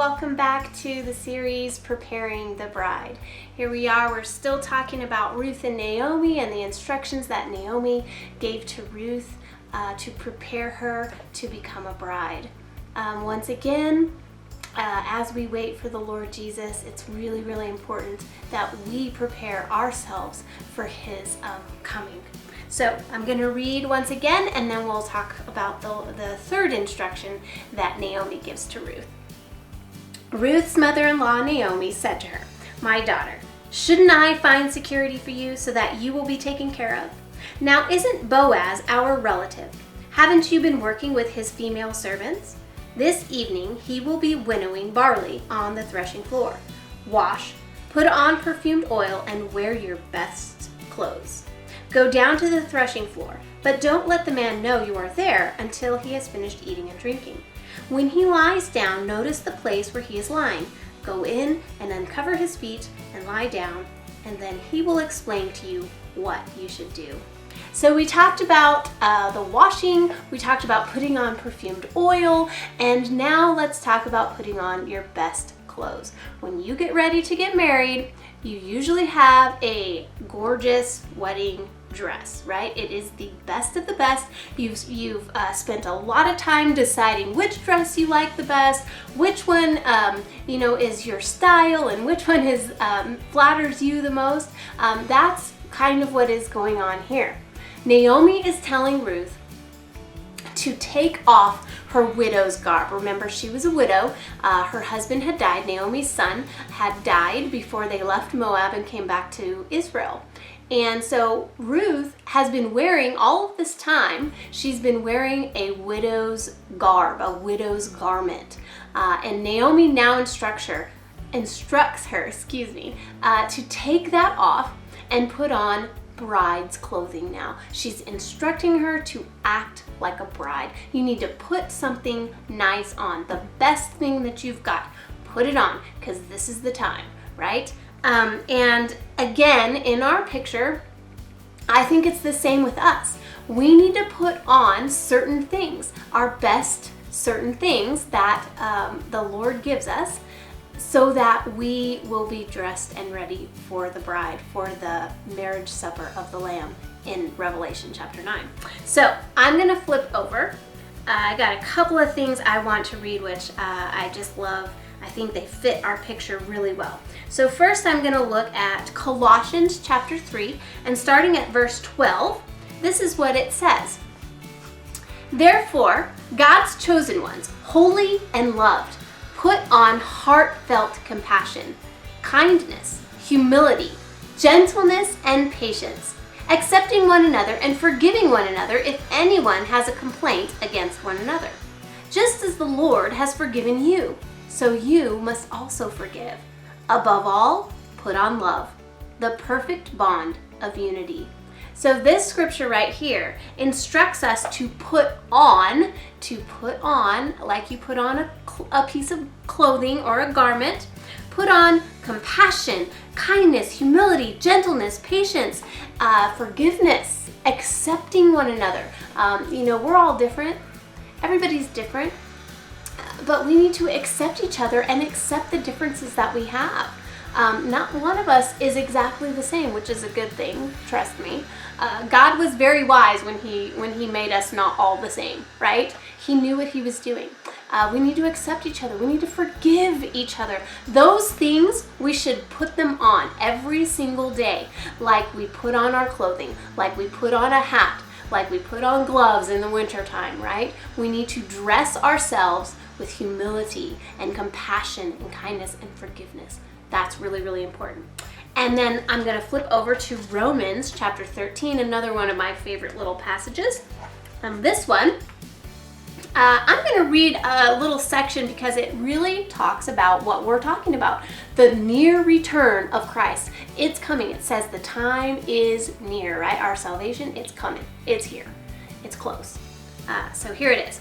welcome back to the series Preparing the Bride. Here we are, we're still talking about Ruth and Naomi and the instructions that Naomi gave to Ruth to prepare her to become a bride. Once again, as we wait for the Lord Jesus, it's really, really important that we prepare ourselves for His coming. So I'm going to read once again, and then we'll talk about the third instruction that Naomi gives to Ruth. Ruth's mother-in-law Naomi said to her, "My daughter, shouldn't I find security for you so that you will be taken care of? Now isn't Boaz our relative? Haven't you been working with his female servants? This evening he will be winnowing barley on the threshing floor. Wash, put on perfumed oil, and wear your best clothes. Go down to the threshing floor, but don't let the man know you are there until he has finished eating and drinking. When he lies down, notice the place where he is lying. Go in and uncover his feet and lie down, and then he will explain to you what you should do." So we talked about the washing, we talked about putting on perfumed oil, and now let's talk about putting on your best clothes. When you get ready to get married, you usually have a gorgeous wedding dress, right? It is the best of the best. You've spent a lot of time deciding which dress you like the best, which one is your style, and which one flatters you the most. That's kind of what is going on here. Naomi is telling Ruth to take off her widow's garb. Remember, she was a widow. Her husband had died. Naomi's son had died before they left Moab and came back to Israel. And so Ruth has been wearing, all of this time, she's been wearing a widow's garb, a widow's garment. And Naomi now instructs her, to take that off and put on bride's clothing now. She's instructing her to act like a bride. You need to put something nice on, the best thing that you've got. Put it on, because this is the time, right? And again, in our picture, I think it's the same with us. We need to put on certain things, our best certain things that the Lord gives us, so that we will be dressed and ready for the bride, for the marriage supper of the Lamb in Revelation chapter 9. So I'm going to flip over. I got a couple of things I want to read, which I just love. I think they fit our picture really well. So first I'm going to look at Colossians chapter 3, and starting at verse 12, this is what it says. "Therefore, God's chosen ones, holy and loved, put on heartfelt compassion, kindness, humility, gentleness, and patience, accepting one another and forgiving one another if anyone has a complaint against one another. Just as the Lord has forgiven you, so you must also forgive. Above all, put on love, the perfect bond of unity." So this scripture right here instructs us to put on, like you put on a piece of clothing or a garment, put on compassion, kindness, humility, gentleness, patience, forgiveness, accepting one another. We're all different. Everybody's different. But we need to accept each other and accept the differences that we have. Not one of us is exactly the same, which is a good thing, trust me. God was very wise when he made us not all the same, right? He knew what he was doing. We need to accept each other. We need to forgive each other. Those things, we should put them on every single day, like we put on our clothing, like we put on a hat, like we put on gloves in the wintertime, right? We need to dress ourselves with humility and compassion and kindness and forgiveness. That's really, really important. And then I'm going to flip over to Romans chapter 13, another one of my favorite little passages. This one, I'm going to read a little section because it really talks about what we're talking about, the near return of Christ. It's coming. It says the time is near, right? Our salvation, it's coming. It's here. It's close. So here it is.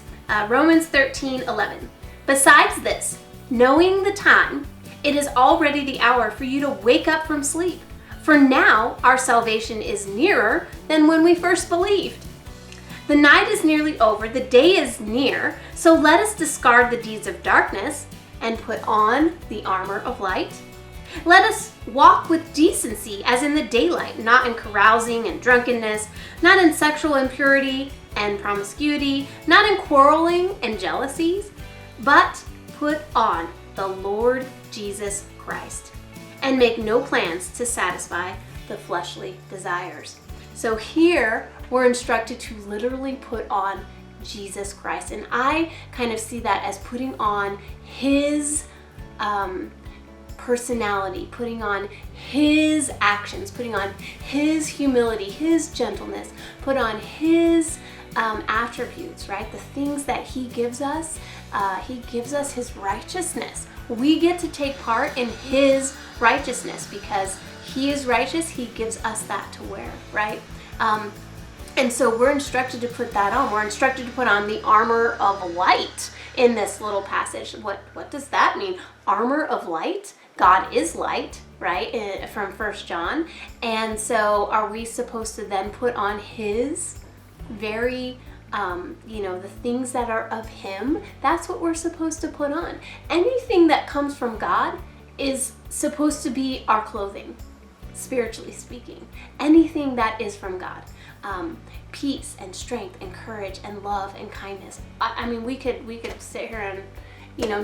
Romans 13:11. "Besides this, knowing the time, it is already the hour for you to wake up from sleep. For now our salvation is nearer than when we first believed. The night is nearly over, the day is near, so let us discard the deeds of darkness and put on the armor of light. Let us walk with decency as in the daylight, not in carousing and drunkenness, not in sexual impurity and promiscuity, not in quarreling and jealousies, but put on the Lord Jesus Christ and make no plans to satisfy the fleshly desires. So here we're instructed to literally put on Jesus Christ. And I kind of see that as putting on his personality, putting on his actions, putting on his humility, his gentleness, put on his attributes, right? The things that he gives us his righteousness. We get to take part in his righteousness because he is righteous. He gives us that to wear, right? And so we're instructed to put that on. We're instructed to put on the armor of light in this little passage. What does that mean? Armor of light? God is light, right? From 1 John. And so are we supposed to then put on his very, the things that are of him? That's what we're supposed to put on. Anything that comes from God is supposed to be our clothing, spiritually speaking. Anything that is from God. Peace and strength and courage and love and kindness. I mean, we could sit here and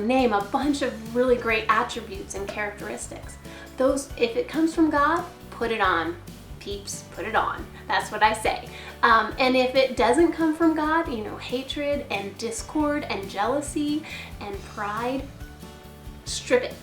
name a bunch of really great attributes and characteristics. Those, if it comes from God, put it on, peeps, put it on. That's what I say. And if it doesn't come from God, hatred and discord and jealousy and pride, strip it.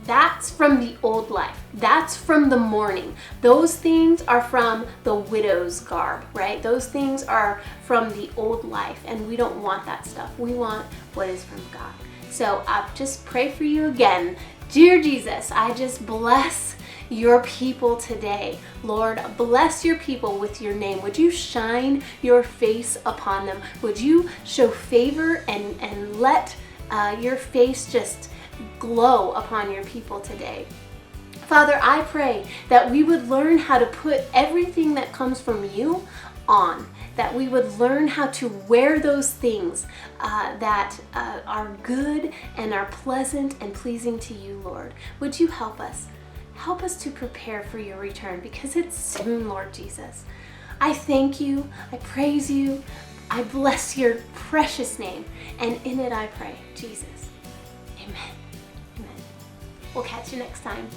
That's from the old life. That's from the mourning. Those things are from the widow's garb, right? Those things are from the old life, and we don't want that stuff. We want what is from God. So I just pray for you again. Dear Jesus, I just bless your people today. Lord, bless your people with your name. Would you shine your face upon them? Would you show favor and let your face just glow upon your people today? Father, I pray that we would learn how to put everything that comes from you on, that we would learn how to wear those things that are good and are pleasant and pleasing to you, Lord. Would you help us? Help us to prepare for your return, because it's soon, Lord Jesus. I thank you, I praise you, I bless your precious name, and in it I pray, Jesus. Amen. Amen. We'll catch you next time.